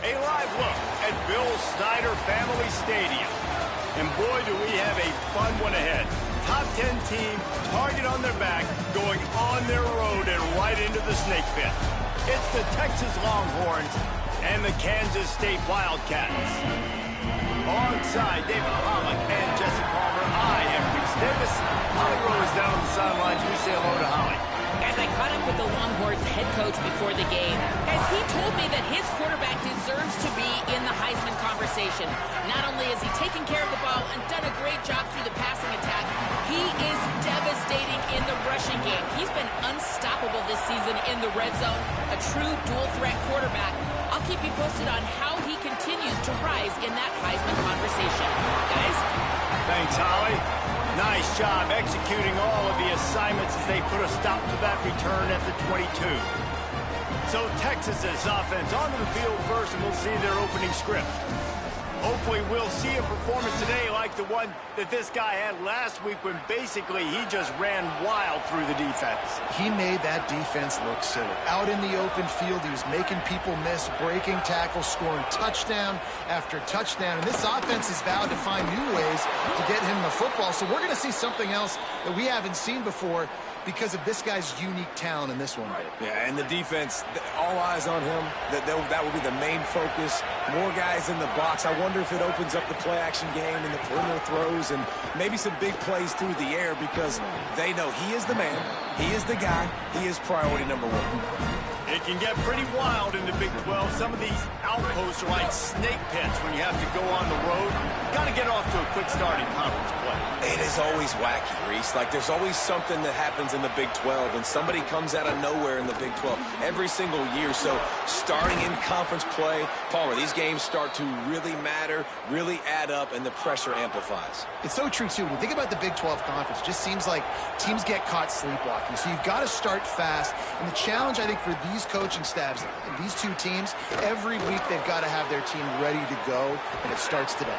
A live look at Bill Snyder Family Stadium. And boy, do we have a fun one ahead. Top 10 team, target on their back, going on their road and right into the snake pit. It's the Texas Longhorns and the Kansas State Wildcats. Alongside David Pollock and Jesse Palmer, I am Reese Davis. Holly Rowe is down on the sidelines. We say hello to Holly. Guys, I caught up with the Longhorns head coach before the game. Guys, he told me that his quarterback deserves to be in the Heisman conversation. Not only has he taken care of the ball and done a great job through the passing attack, he is devastating in the rushing game. He's been unstoppable this season in the red zone, a true dual-threat quarterback. I'll keep you posted on how he continues to rise in that Heisman conversation. Guys? Thanks, Holly. Nice job executing all of the assignments as they put a stop to that return at the 22. So Texas's offense onto the field first, and we'll see their opening script. Hopefully we'll see a performance today like the one that this guy had last week when basically he just ran wild through the defense. He made that defense look silly. Out in the open field, he was making people miss, breaking tackles, scoring touchdown after touchdown. And this offense is vowed to find new ways to get him the football. So we're going to see something else that we haven't seen before because of this guy's unique talent in this one. Yeah, and the defense, all eyes on him. That will be the main focus. More guys in the box. I wonder if it opens up the play-action game and the perimeter throws and maybe some big plays through the air because they know he is the man, he is the guy, he is priority number one. It can get pretty wild in the Big 12. Some of these outposts are like snake pits when you have to go on the road. Got to get off to a quick start in conference play. It is always wacky, Reese. Like, there's always something that happens in the Big 12, and somebody comes out of nowhere in the Big 12 every single year. So, starting in conference play, Palmer, these games start to really matter, really add up, and the pressure amplifies. It's so true, too. When you think about the Big 12 conference, it just seems like teams get caught sleepwalking. So, you've got to start fast. And the challenge, I think, for these coaching staffs, these two teams, every week they've got to have their team ready to go, and it starts today.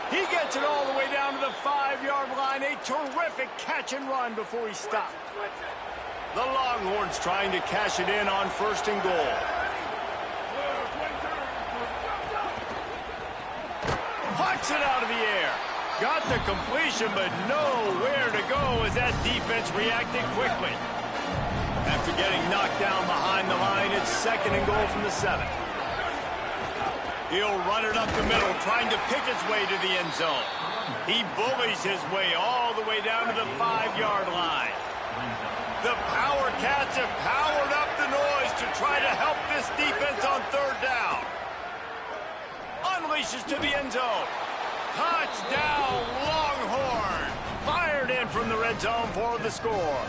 He gets it all the way down to the 5-yard line. A terrific catch and run before he stopped. The Longhorns trying to cash it in on 1st and goal. Pucks it out of the air. Got the completion, but nowhere to go as that defense reacted quickly. After getting knocked down behind the line, it's 2nd and goal from the 7. He'll run it up the middle, trying to pick his way to the end zone. He bullies his way all the way down to the 5-yard line. The Power Cats have powered up the noise to try to help this defense on 3rd down. Unleashes to the end zone. Touchdown, Longhorn. Fired in from the red zone for the score.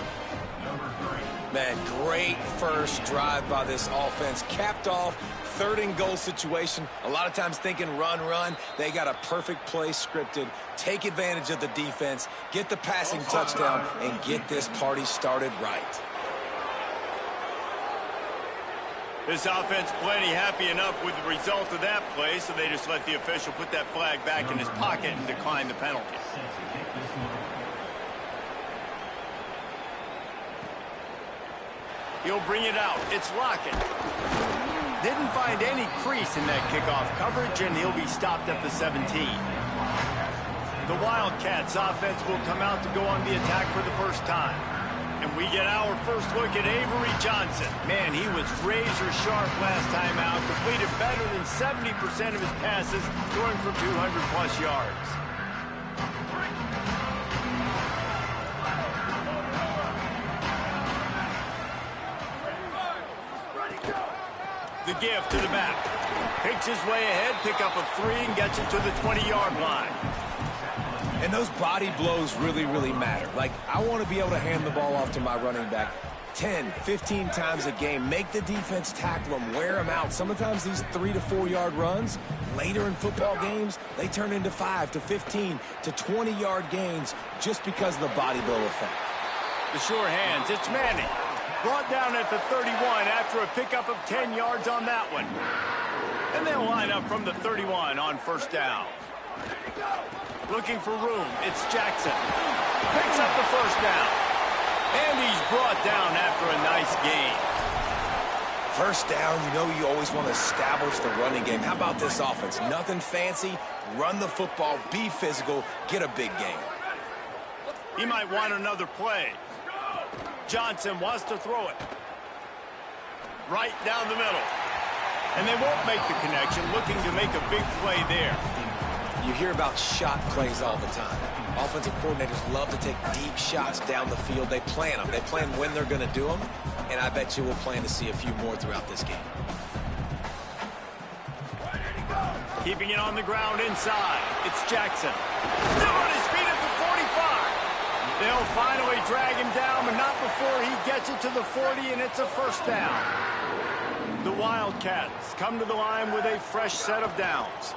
Man, great first drive by this offense. Capped off, 3rd and goal situation. A lot of times thinking run, run. They got a perfect play scripted. Take advantage of the defense, get the passing touchdown, and get this party started right. This offense plenty happy enough with the result of that play, so they just let the official put that flag back in his pocket and decline the penalty. He'll bring it out. It's Lockett. Didn't find any crease in that kickoff coverage, and he'll be stopped at the 17. The Wildcats offense will come out to go on the attack for the first time. And we get our first look at Avery Johnson. Man, he was razor sharp last time out. Completed better than 70% of his passes, throwing for 200-plus yards. The give to the back. Picks his way ahead, pick up a 3, and gets it to the 20-yard line. And those body blows really, really matter. Like, I want to be able to hand the ball off to my running back 10, 15 times a game. Make the defense tackle them, wear them out. Sometimes these 3 to 4 yard runs, later in football games, they turn into 5 to 15 to 20-yard gains just because of the body blow effect. The sure hands, it's Manning. Brought down at the 31 after a pickup of 10 yards on that one. And they'll line up from the 31 on 1st down. Looking for room, it's Jackson. Picks up the 1st down. And he's brought down after a nice gain. First down, you know you always want to establish the running game. How about this offense? Nothing fancy. Run the football, be physical, get a big gain. He might want another play. Johnson wants to throw it. Right down the middle. And they won't make the connection, looking to make a big play there. You hear about shot plays all the time. Offensive coordinators love to take deep shots down the field. They plan them. They plan when they're going to do them. And I bet you we'll plan to see a few more throughout this game. Keeping it on the ground inside. It's Jackson. Still on his feet at the 45. They'll finally drag him down, but not before he gets it to the 40, and it's a first down. The Wildcats come to the line with a fresh set of downs.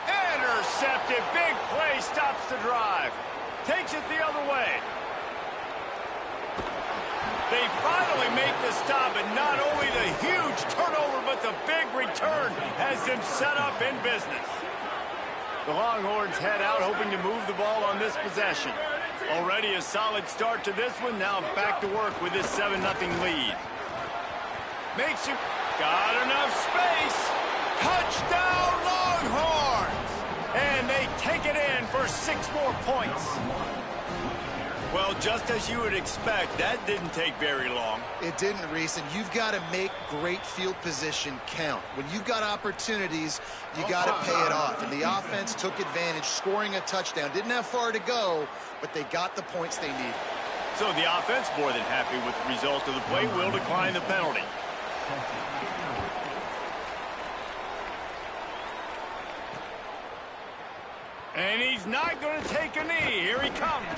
Intercepted. Big play stops the drive. Takes it the other way. They finally make the stop, and not only the huge turnover, but the big return has them set up in business. The Longhorns head out, hoping to move the ball on this possession. Already a solid start to this one. Now back to work with this 7-0 lead. Makes it. Got enough space. Touchdown, Longhorns! And they take it in for 6 more points. Well, just as you would expect, that didn't take very long. It didn't, Reese, and you've got to make great field position count. When you've got opportunities, you got to pay it off. And the offense took advantage, scoring a touchdown. Didn't have far to go, but they got the points they needed. So the offense, more than happy with the result of the play, will decline the penalty. And he's not going to take a knee. Here he comes.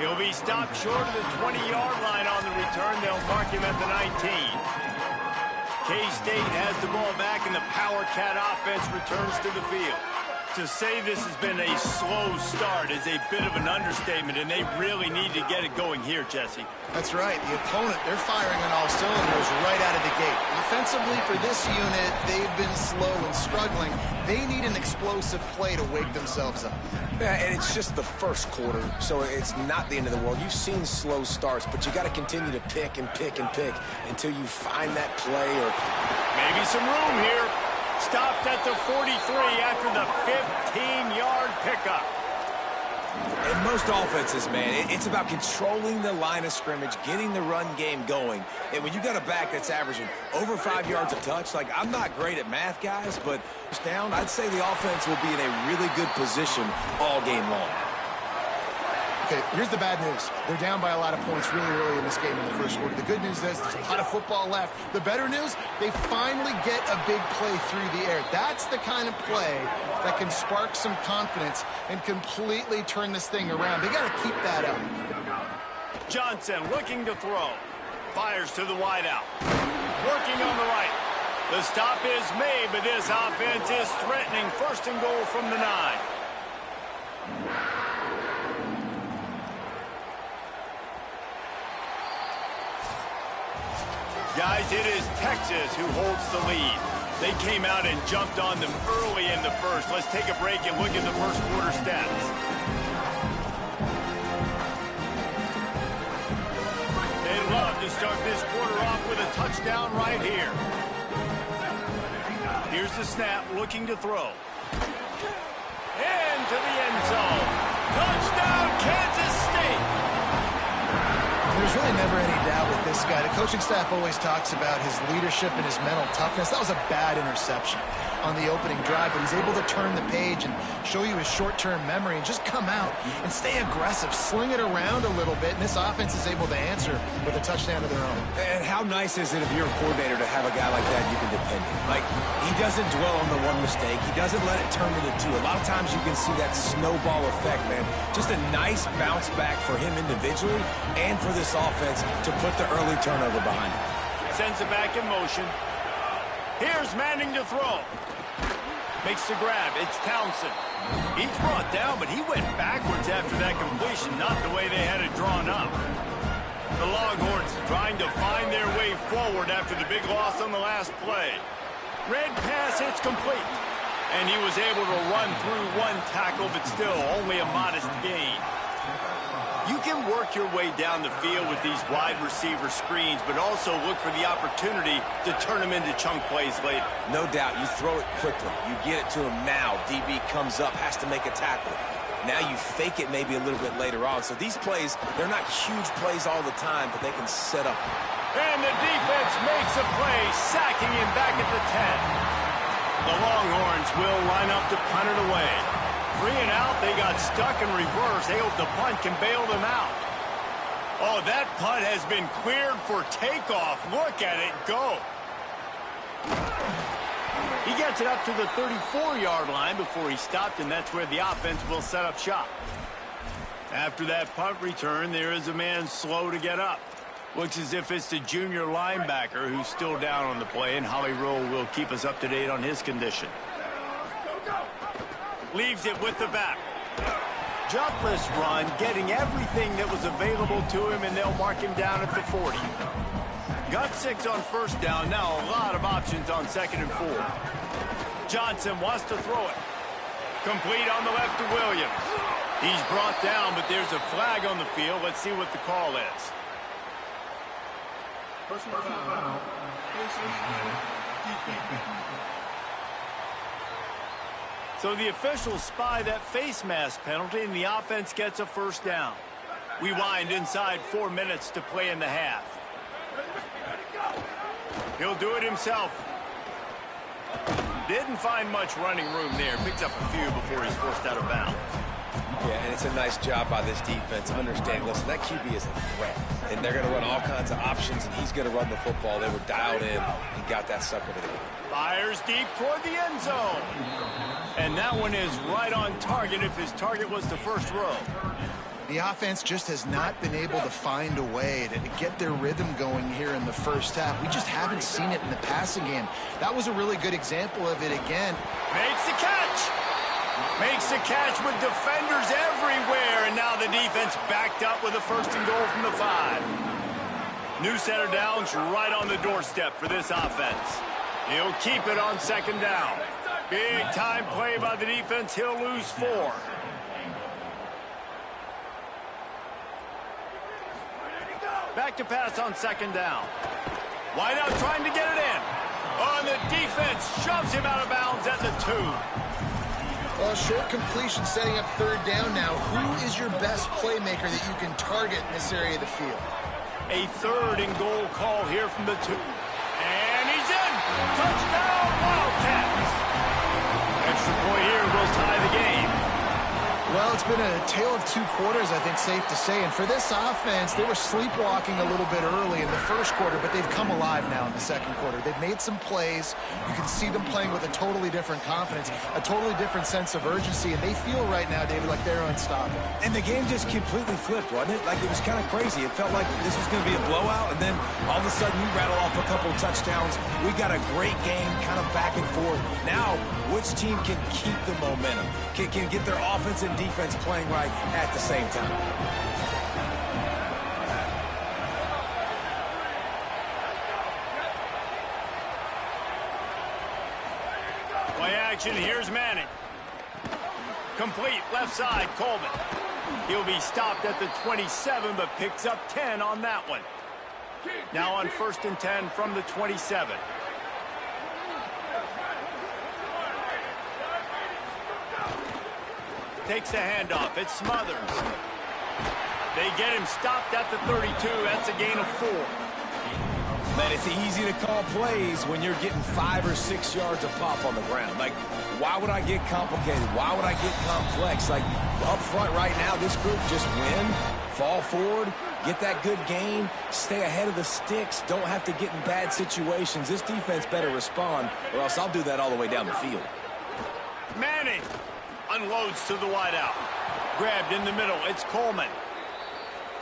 He'll be stopped short of the 20-yard line on the return. They'll mark him at the 19. K-State has the ball back, and the Power Cat offense returns to the field. To say this has been a slow start is a bit of an understatement, and they really need to get it going here, Jesse. That's right. The opponent, they're firing on all cylinders right out of the gate. Offensively, for this unit, they've been slow and struggling. They need an explosive play to wake themselves up. Yeah, and it's just the first quarter, so it's not the end of the world. You've seen slow starts, but you got to continue to pick and pick and pick until you find that play or maybe some room here. Stopped at the 43 after the 15-yard pickup. In most offenses, man, it's about controlling the line of scrimmage, getting the run game going. And when you got a back that's averaging over 5 yards a touch, like, I'm not great at math, guys, but down, I'd say the offense will be in a really good position all game long. Okay, here's the bad news. They're down by a lot of points really early in this game in the first quarter. The good news is there's a lot of football left. The better news, they finally get a big play through the air. That's the kind of play that can spark some confidence and completely turn this thing around. They got to keep that up. Johnson looking to throw. Fires to the wideout. Working on the right. The stop is made, but this offense is threatening. First and goal from the 9. Guys, it is Texas who holds the lead. They came out and jumped on them early in the first. Let's take a break and look at the first quarter stats. They love to start this quarter off with a touchdown right here. Here's the snap, looking to throw. Into the end zone. Touchdown, Kansas State. There's really never any doubt with this guy. The coaching staff always talks about his leadership and his mental toughness. That was a bad interception on the opening drive, but he's able to turn the page and show you his short-term memory and just come out and stay aggressive, sling it around a little bit, and this offense is able to answer with a touchdown of their own. And how nice is it if you're a coordinator to have a guy like that you can depend on? Like, he doesn't dwell on the one mistake. He doesn't let it turn into 2. A lot of times you can see that snowball effect, man. Just a nice bounce back for him individually and for this offense to put the early turnover behind him. Sends it back in motion. Here's Manning to throw. Makes the grab. It's Townsend. He's brought down, but he went backwards after that completion, not the way they had it drawn up. The Longhorns trying to find their way forward after the big loss on the last play. Red pass hits complete. And he was able to run through one tackle, but still only a modest gain. You can work your way down the field with these wide receiver screens, but also look for the opportunity to turn them into chunk plays later. No doubt, you throw it quickly. You get it to him now. DB comes up, has to make a tackle. Now you fake it maybe a little bit later on. So these plays, they're not huge plays all the time, but they can set up. And the defense makes a play, sacking him back at the 10. The Longhorns will line up to punt it away. 3 and out, they got stuck in reverse. They hope the punt can bail them out. Oh, that punt has been cleared for takeoff. Look at it go. He gets it up to the 34-yard line before he stopped, and that's where the offense will set up shop. After that punt return, there is a man slow to get up. Looks as if it's the junior linebacker who's still down on the play, and Holly Rowe will keep us up to date on his condition. Leaves it with the back. Jumpless run, getting everything that was available to him, and they'll mark him down at the 40. Got 6 on first down. Now a lot of options on 2nd and 4. Johnson wants to throw it. Complete on the left to Williams. He's brought down, but there's a flag on the field. Let's see what the call is. Personal foul. So the officials spy that face mask penalty, and the offense gets a first down. We wind inside 4 minutes to play in the half. He'll do it himself. Didn't find much running room there. Picks up a few before he's forced out of bounds. Yeah, and it's a nice job by this defense. Understand, listen, that QB is a threat. And they're going to run all kinds of options, and he's going to run the football. They were dialed in and got that sucker to the game. Fires deep toward the end zone. And that one is right on target if his target was the first row. The offense just has not been able to find a way to get their rhythm going here in the first half. We just haven't seen it in the passing game. That was a really good example of it again. Makes the catch. Makes the catch with defenders everywhere. And now the defense backed up with a 1st and goal from the 5. New set of downs right on the doorstep for this offense. He'll keep it on 2nd down. Big time play by the defense. He'll lose 4. Back to pass on 2nd down. Wideout trying to get it in. On the defense, shoves him out of bounds at the 2. Well, short completion setting up 3rd down now. Who is your best playmaker that you can target in this area of the field? A 3rd and goal call here from the 2. And he's in. Touchdown, Wildcats. Extra point here will tie the game. Well, it's been a tale of 2 quarters, I think, safe to say. And for this offense, they were sleepwalking a little bit early in the first quarter, but they've come alive now in the 2nd quarter. They've made some plays. You can see them playing with a totally different confidence, a totally different sense of urgency, and they feel right now, David, like they're unstoppable. And the game just completely flipped, wasn't it? Like, it was kind of crazy. It felt like this was going to be a blowout, and then all of a sudden you rattle off a couple of touchdowns. We got a great game, kind of back and forth. Now, which team can keep the momentum, can get their offense and defense playing right at the same time? Play action, here's Manning. Complete, left side, Coleman. He'll be stopped at the 27, but picks up 10 on that one. Now on 1st and 10 from the 27. Takes the handoff. It's Smothers. They get him stopped at the 32. That's a gain of 4. Man, it's easy to call plays when you're getting 5 or 6 yards of pop on the ground. Like, why would I get complicated? Why would I get complex? Like, up front right now, this group just win, fall forward, get that good gain, stay ahead of the sticks, don't have to get in bad situations. This defense better respond, or else I'll do that all the way down the field. Manning unloads to the wideout. Grabbed in the middle. It's Coleman.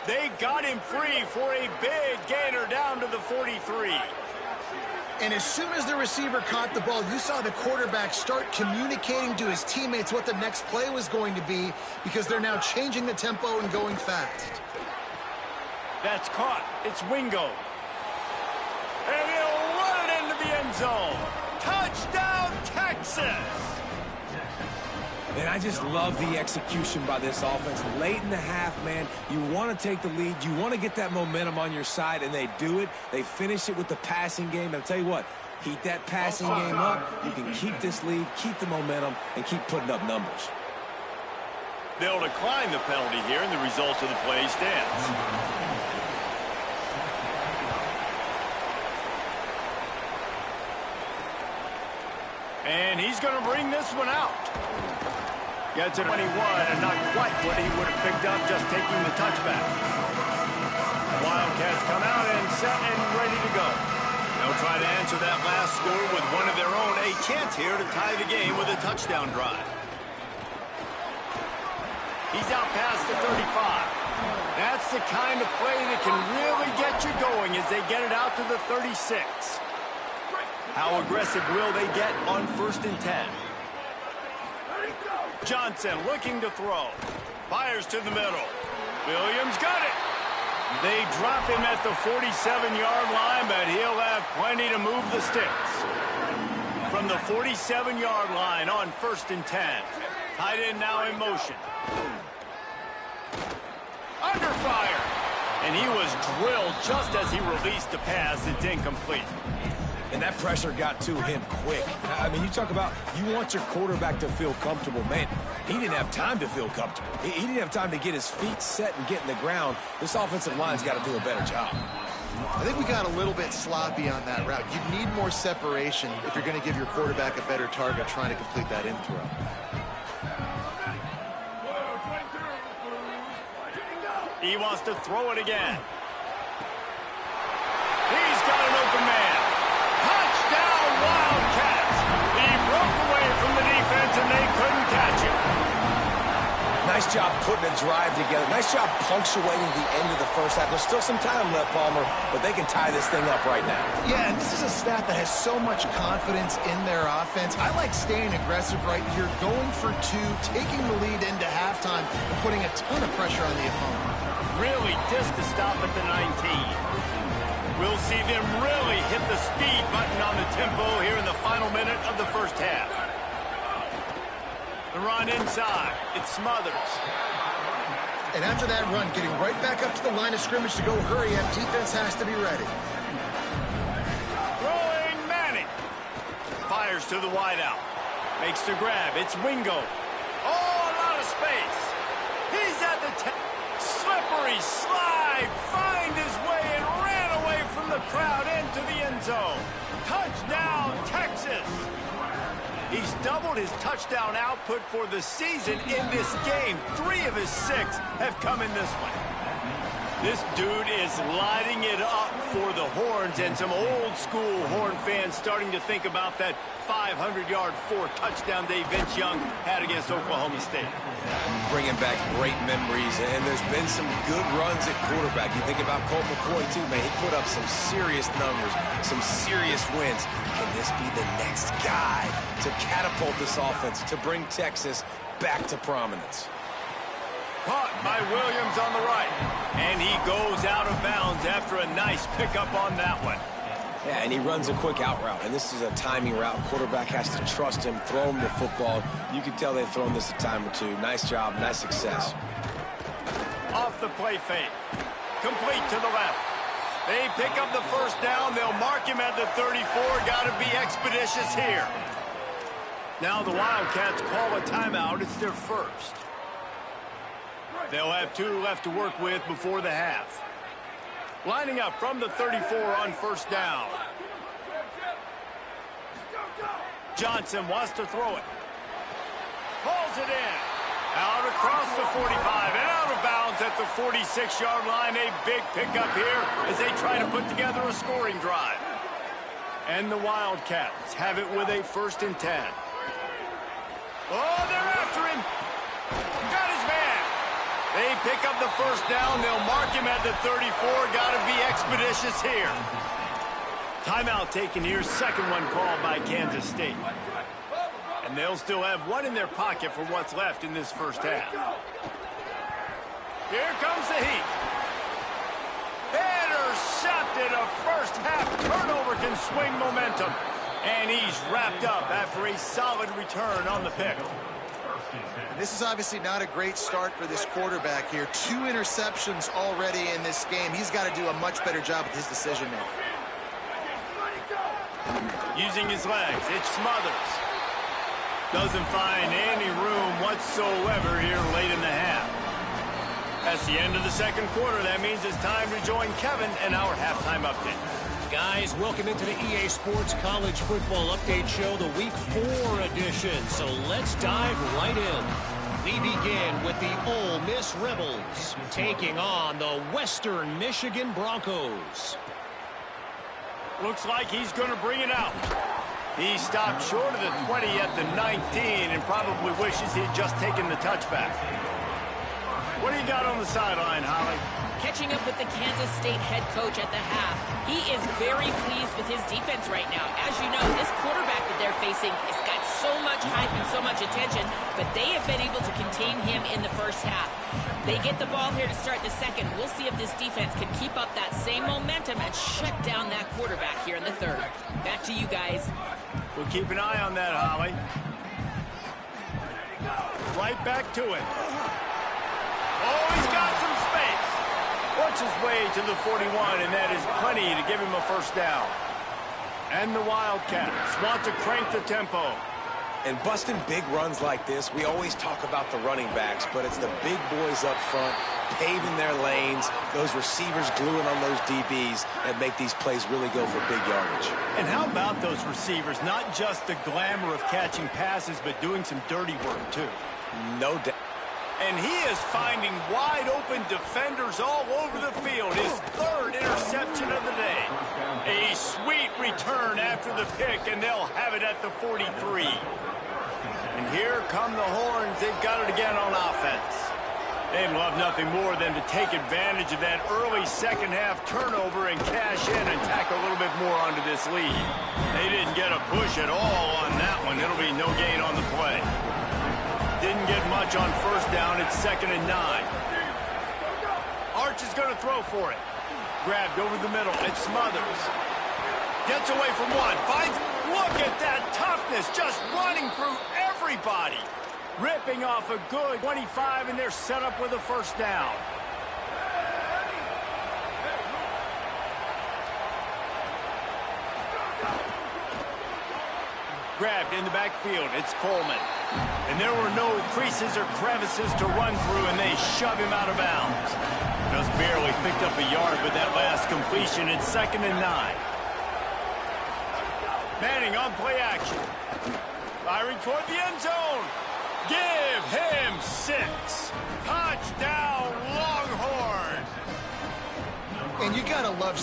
They got him free for a big gainer down to the 43. And as soon as the receiver caught the ball, you saw the quarterback start communicating to his teammates what the next play was going to be, because they're now changing the tempo and going fast. That's caught. It's Wingo. And he'll run it into the end zone. Touchdown, Texas! And I just love the execution by this offense. Late in the half, man, you want to take the lead. You want to get that momentum on your side, and they do it. They finish it with the passing game. And I'll tell you what, heat that passing game up. You can keep this lead, keep the momentum, and keep putting up numbers. They'll decline the penalty here, and the result of the play stands. And he's going to bring this one out. Gets it 21, and not quite what he would have picked up just taking the touchback. Wildcats come out and set and ready to go. They'll try to answer that last score with one of their own. A chance here to tie the game with a touchdown drive. He's out past the 35. That's the kind of play that can really get you going as they get it out to the 36. How aggressive will they get on 1st and 10? Johnson looking to throw. Fires to the middle. Williams got it. They drop him at the 47-yard line, but he'll have plenty to move the sticks. From the 47-yard line on 1st and 10. Tight end now in motion. Under fire. And he was drilled just as he released the pass. It's incomplete. And that pressure got to him quick. I mean, you talk about you want your quarterback to feel comfortable. Man, he didn't have time to feel comfortable. He didn't have time to get his feet set and get in the ground. This offensive line's got to do a better job. I think we got a little bit sloppy on that route. You need more separation if you're going to give your quarterback a better target trying to complete that in throw. He wants to throw it again. He's got an open man. Touchdown, Wildcats. He broke away from the defense, and they couldn't catch him. Nice job putting a drive together. Nice job punctuating the end of the first half. There's still some time left, Palmer, but they can tie this thing up right now. Yeah, and this is a staff that has so much confidence in their offense. I like staying aggressive right here, going for two, taking the lead into halftime, and putting a ton of pressure on the opponent. Really disc to stop at the 19. We'll see them really hit the speed button on the tempo here in the final minute of the first half. The run inside. It smothers. And after that run, getting right back up to the line of scrimmage to go hurry up, defense has to be ready. Throwing Manning. Fires to the wideout. Makes the grab. It's Wingo. Oh, a lot of space. He's at the 10. Slippery slide, find his way and ran away from the crowd into the end zone. Touchdown, Texas. He's doubled his touchdown output for the season in this game. 3 of his 6 have come in this one. This dude is lighting it up for the Horns, and some old-school Horn fans starting to think about that 500-yard 4-touchdown day Vince Young had against Oklahoma State. Bringing back great memories, and there's been some good runs at quarterback. You think about Colt McCoy, too, man. He put up some serious numbers, some serious wins. Can this be the next guy to catapult this offense, to bring Texas back to prominence? Caught by Williams on the right. And he goes out of bounds after a nice pickup on that one. Yeah, and he runs a quick out route, and this is a timing route. Quarterback has to trust him, throw him the football. You can tell they've thrown this a time or two. Nice job, nice success. Off the play fake. Complete to the left. They pick up the first down. They'll mark him at the 34. Got to be expeditious here. Now the Wildcats call a timeout. It's their first. They'll have 2 left to work with before the half. Lining up from the 34 on first down. Johnson wants to throw it. Pulls it in. Out across the 45 and out of bounds at the 46-yard line. A big pickup here as they try to put together a scoring drive. And the Wildcats have it with a 1st and 10. Oh, they're after him. Got his man. They pick up the first down. They'll mark him at the 34. Got to be expeditious here. Timeout taken here. Second one called by Kansas State. And they'll still have 1 in their pocket for what's left in this first half. Here comes the heat. Intercepted. A first half turnover can swing momentum. And he's wrapped up after a solid return on the pick. This is obviously not a great start for this quarterback here. 2 interceptions already in this game. He's got to do a much better job with his decision-making. Using his legs, it Smothers. Doesn't find any room whatsoever here late in the half. That's the end of the second quarter. That means it's time to join Kevin in our halftime update. Guys, welcome into the EA Sports College Football Update Show, the Week 4 edition. So let's dive right in. We begin with the Ole Miss Rebels taking on the Western Michigan Broncos. Looks like he's going to bring it out. He stopped short of the 20 at the 19 and probably wishes he'd just taken the touchback. What do you got on the sideline, Holly? Catching up with the Kansas State head coach at the half. He is very pleased with his defense right now. As you know, this quarterback that they're facing has got so much hype and so much attention, but they have been able to contain him in the first half. They get the ball here to start the second. We'll see if this defense can keep up that same momentum and shut down that quarterback here in the third. Back to you guys. We'll keep an eye on that, Holly. Right back to it. Oh, he's got some space. Works his way to the 41, and that is plenty to give him a first down. And the Wildcats want to crank the tempo. And busting big runs like this, we always talk about the running backs, but it's the big boys up front, paving their lanes, those receivers gluing on those DBs that make these plays really go for big yardage. And how about those receivers? Not just the glamour of catching passes, but doing some dirty work, too. No doubt. And he is finding wide-open defenders all over the field. His third interception of the day. A sweet return after the pick, and they'll have it at the 43. And here come the horns. They've got it again on offense. They'd love nothing more than to take advantage of that early second-half turnover and cash in and tack a little bit more onto this lead. They didn't get a push at all on that one. It'll be no gain on the play. Didn't get much on first down. It's 2nd and 9. Arch is going to throw for it. Grabbed over the middle. It's Smothers. Gets away from one. Finds. Look at that toughness. Just running through everybody. Ripping off a good 25, and they're set up with a first down. Grabbed in the backfield. It's Coleman. And there were no creases or crevices to run through, and they shove him out of bounds. Just barely picked up a yard with that last completion. It's 2nd and 9. Manning on play action. Firing toward the end zone. Give him 6. Touchdown, Longhorn. And you got to love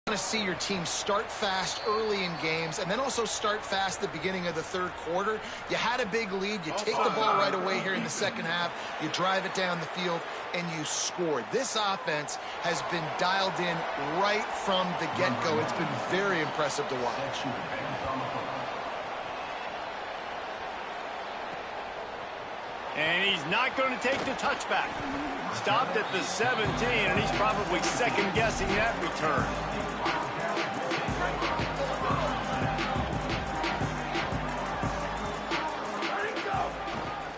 to see your team start fast early in games and then also start fast at the beginning of the third quarter. You had a big lead. You take the ball right away here in the second half. You drive it down the field, and you scored. This offense has been dialed in right from the get-go. It's been very impressive to watch. And he's not going to take the touchback. Stopped at the 17, and he's probably second-guessing that return.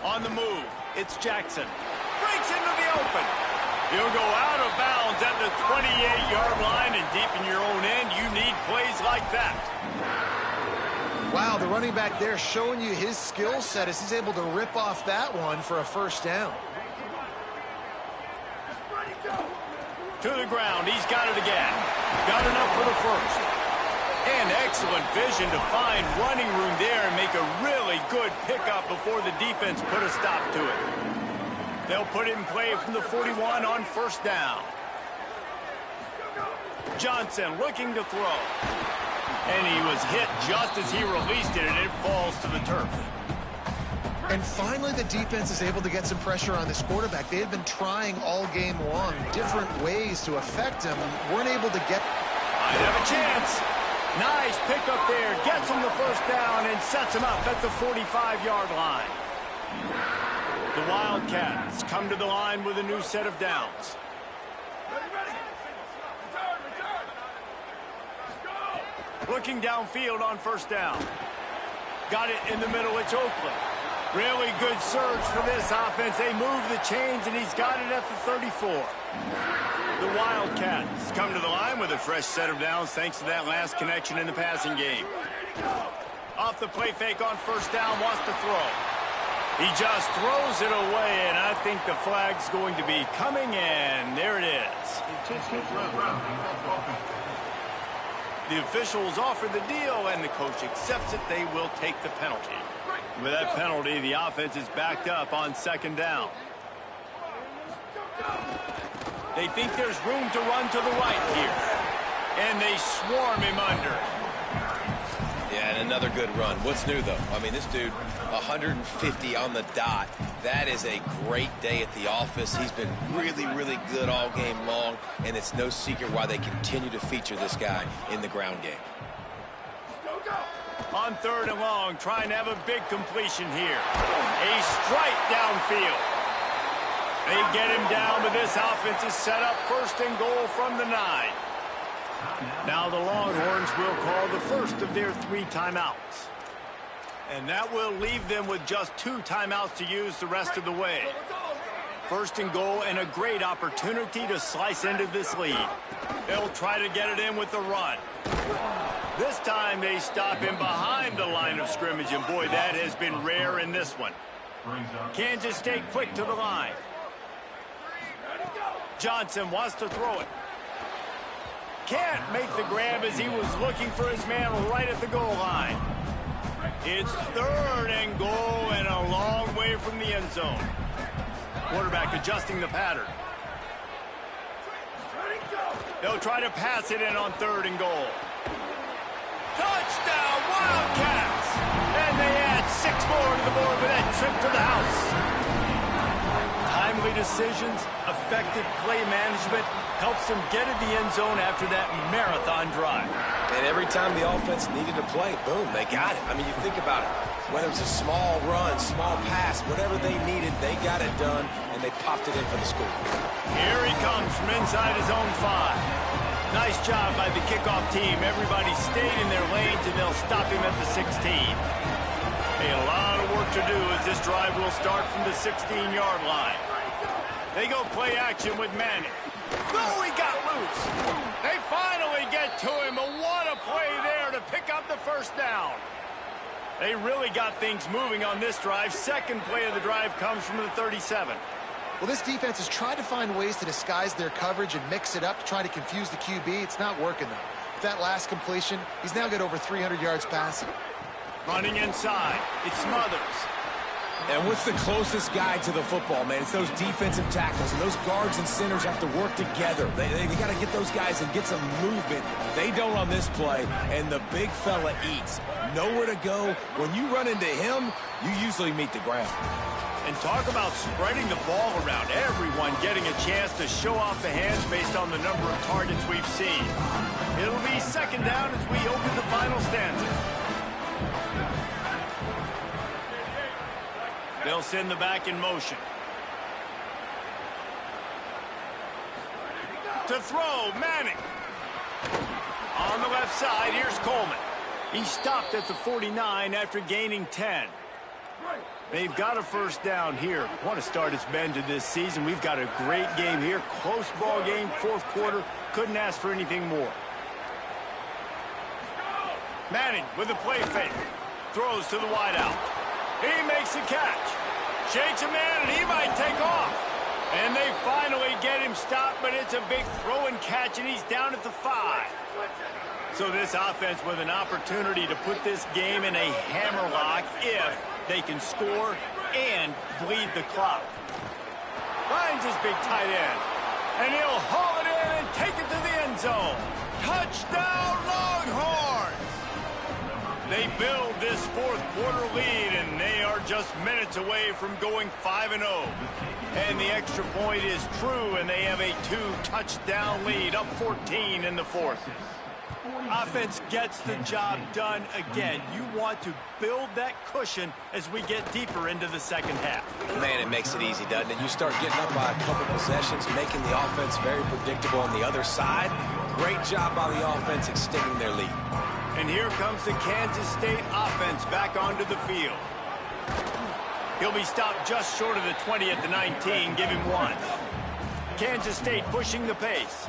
On the move, it's Jackson. Breaks into the open. He'll go out of bounds at the 28-yard line, and deep in your own end, you need plays like that. Wow, the running back there showing you his skill set as he's able to rip off that one for a first down. To the ground, he's got it again. Got enough for the first. And excellent vision to find running room there and make a really good pickup before the defense put a stop to it. They'll put it in play from the 41 on first down. Johnson looking to throw. And he was hit just as he released it, and it falls to the turf. And finally, the defense is able to get some pressure on this quarterback. They had been trying all game long different ways to affect him. Weren't able to get... Might have a chance. Nice pickup there. Gets him the first down and sets him up at the 45-yard line. The Wildcats come to the line with a new set of downs. Looking downfield on first down. Got it in the middle. It's Oakland. Really good surge for this offense. They move the chains, and he's got it at the 34. The Wildcats come to the line with a fresh set of downs thanks to that last connection in the passing game. Off the play fake on first down, wants to throw. He just throws it away, and I think the flag's going to be coming in. There it is. The officials offer the deal, and the coach accepts it. They will take the penalty. With that penalty, the offense is backed up on second down. They think there's room to run to the right here. And they swarm him under. Yeah, and another good run. What's new, though? I mean, this dude, 150 on the dot. That is a great day at the office. He's been really, really good all game long, and it's no secret why they continue to feature this guy in the ground game. On third and long, trying to have a big completion here. A strike downfield. They get him down, but this offense is set up first and goal from the 9. Now the Longhorns will call the first of their 3 timeouts. And that will leave them with just 2 timeouts to use the rest of the way. First and goal, and a great opportunity to slice into this lead. They'll try to get it in with the run. This time they stop him behind the line of scrimmage, and boy, that has been rare in this one. Kansas State quick to the line. Johnson wants to throw it. Can't make the grab as he was looking for his man right at the goal line. It's third and goal and a long way from the end zone. Quarterback adjusting the pattern. They'll try to pass it in on third and goal. Touchdown, Wildcats! And they add 6 more to the board with that trip to the house. Timely decisions, effective play management helps them get in the end zone after that marathon drive. And every time the offense needed to play, boom, they got it. I mean, you think about it. Whether it's a small run, small pass, whatever they needed, they got it done, and they popped it in for the score. Here he comes from inside his own 5. Nice job by the kickoff team. Everybody stayed in their lanes, and they'll stop him at the 16. A lot of work to do as this drive will start from the 16-yard line. They go play action with Manning. Oh, he got loose. They finally get to him, but what a play there to pick up the first down. They really got things moving on this drive. Second play of the drive comes from the 37. Well, this defense has tried to find ways to disguise their coverage and mix it up to try to confuse the QB. It's not working, though. With that last completion, he's now got over 300 yards passing. Running inside, it's Smothers. And what's the closest guy to the football, man? It's those defensive tackles, and those guards and centers have to work together. They got to get those guys and get some movement. They don't on this play, and the big fella eats. Nowhere to go. When you run into him, you usually meet the ground. And talk about spreading the ball around. Everyone getting a chance to show off the hands based on the number of targets we've seen. It'll be second down as we open the final stanza. They'll send the back in motion. To throw, Manning. On the left side, here's Coleman. He stopped at the 49 after gaining 10. They've got a first down here. Want to start its bend to this season. We've got a great game here. Close ball game, fourth quarter. Couldn't ask for anything more. Manning with a play fake. Throws to the wideout. He makes the catch. Shakes a man, and he might take off. And they finally get him stopped, but it's a big throw and catch, and he's down at the 5. So this offense with an opportunity to put this game in a hammerlock if they can score and bleed the clock. Finds his big tight end, and he'll haul it in and take it to the end zone. Touchdown, Longhorns! They build this fourth quarter lead, and they are just minutes away from going 5-0. And the extra point is true, and they have a 2-touchdown lead, up 14 in the fourth. Offense gets the job done again. You want to build that cushion as we get deeper into the second half. Man, it makes it easy, doesn't it? You start getting up by a couple possessions, making the offense very predictable on the other side. Great job by the offense extending their lead. And here comes the Kansas State offense back onto the field. He'll be stopped just short of the 20 at the 19. Give him 1. Kansas State pushing the pace.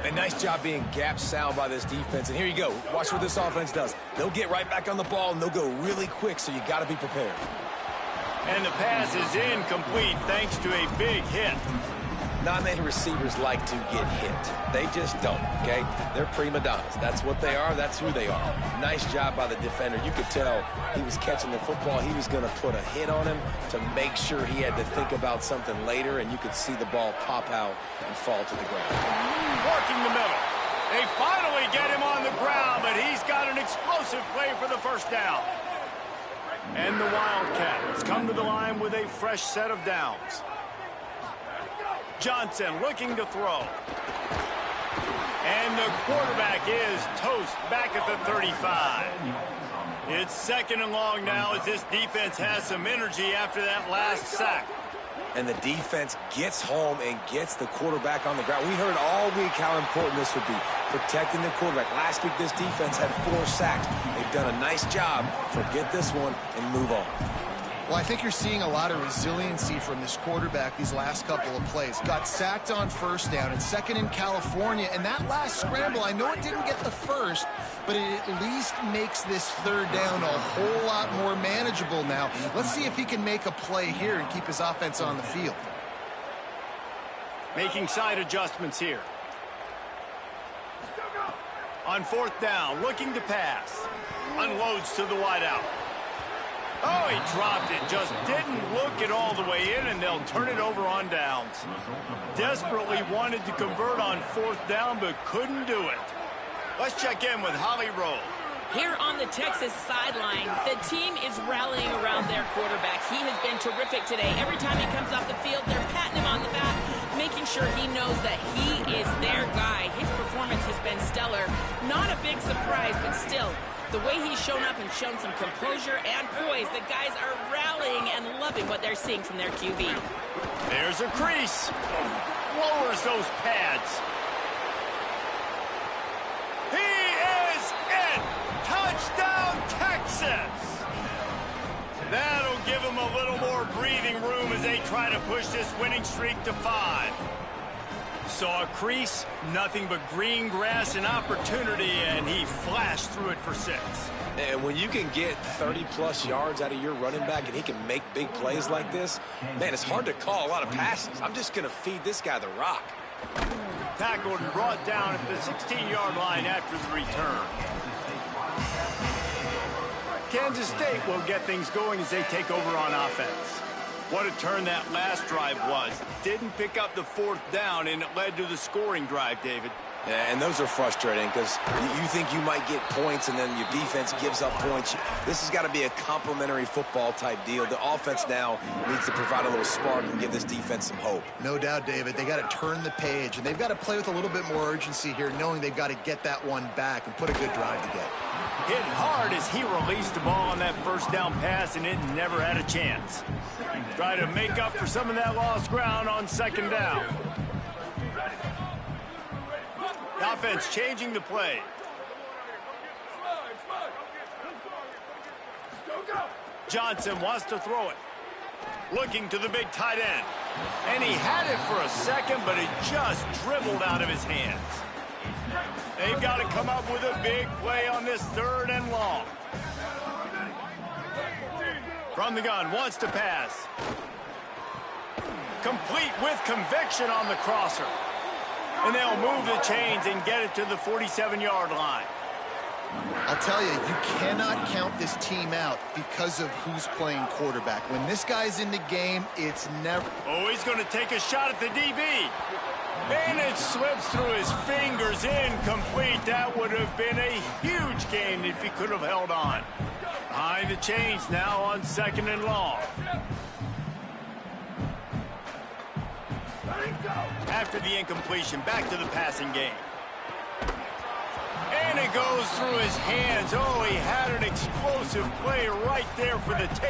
A nice job being gap sound by this defense. And here you go. Watch what this offense does. They'll get right back on the ball, and they'll go really quick, so you got to be prepared. And the pass is incomplete thanks to a big hit. Not many receivers like to get hit. They just don't, okay? They're prima donnas. That's what they are. That's who they are. Nice job by the defender. You could tell he was catching the football. He was going to put a hit on him to make sure he had to think about something later, and you could see the ball pop out and fall to the ground. Working the middle. They finally get him on the ground, but he's got an explosive play for the first down. And the Wildcats come to the line with a fresh set of downs. Johnson looking to throw. And the quarterback is toast back at the 35. It's 2nd and long now as this defense has some energy after that last sack. And the defense gets home and gets the quarterback on the ground. We heard all week how important this would be, protecting the quarterback. Last week, this defense had 4 sacks. They've done a nice job. Forget this one and move on. Well, I think you're seeing a lot of resiliency from this quarterback these last couple of plays. Got sacked on first down and 2nd in California. And that last scramble, I know it didn't get the first, but it at least makes this 3rd down a whole lot more manageable now. Let's see if he can make a play here and keep his offense on the field. Making side adjustments here. On 4th down, looking to pass. Unloads to the wideout. Oh, he dropped it. Just didn't look it all the way in, and they'll turn it over on downs. Desperately wanted to convert on 4th down, but couldn't do it. Let's check in with Holly Rowe. Here on the Texas sideline, the team is rallying around their quarterback. He has been terrific today. Every time he comes off the field, they're patting him on the back, making sure he knows that he is their guy. His performance has been stellar. Not a big surprise, but still, the way he's shown up and shown some composure and poise, the guys are rallying and loving what they're seeing from their QB. There's a crease. Lowers those pads. He is in! Touchdown, Texas! That'll give them a little more breathing room as they try to push this winning streak to 5. Saw a crease, nothing but green grass and opportunity, and he flashed through it for 6. And when you can get 30-plus yards out of your running back and he can make big plays like this, man, it's hard to call a lot of passes. I'm just going to feed this guy the rock. Tackled and brought down at the 16-yard line after the return. Kansas State will get things going as they take over on offense. What a turn that last drive was. Didn't pick up the 4th down, and it led to the scoring drive, David. Yeah, and those are frustrating because you think you might get points and then your defense gives up points. This has got to be a complimentary football type deal. The offense now needs to provide a little spark and give this defense some hope. No doubt, David. They got to turn the page, and they've got to play with a little bit more urgency here, knowing they've got to get that one back and put a good drive together. Hit hard as he released the ball on that 1st down pass, and it never had a chance. Try to make up for some of that lost ground on 2nd down. The offense changing the play. Johnson wants to throw it. Looking to the big tight end. And he had it for a second, but it just dribbled out of his hands. They've got to come up with a big play on this 3rd and long. From the gun, wants to pass. Complete with conviction on the crosser. And they'll move the chains and get it to the 47-yard line. I'll tell you, you cannot count this team out because of who's playing quarterback. When this guy's in the game, it's never... Oh, he's going to take a shot at the DB. And it slips through his fingers, incomplete. That would have been a huge gain if he could have held on. Behind the chains now on 2nd and long. After the incompletion, back to the passing game. And it goes through his hands. Oh, he had an explosive play right there for the take.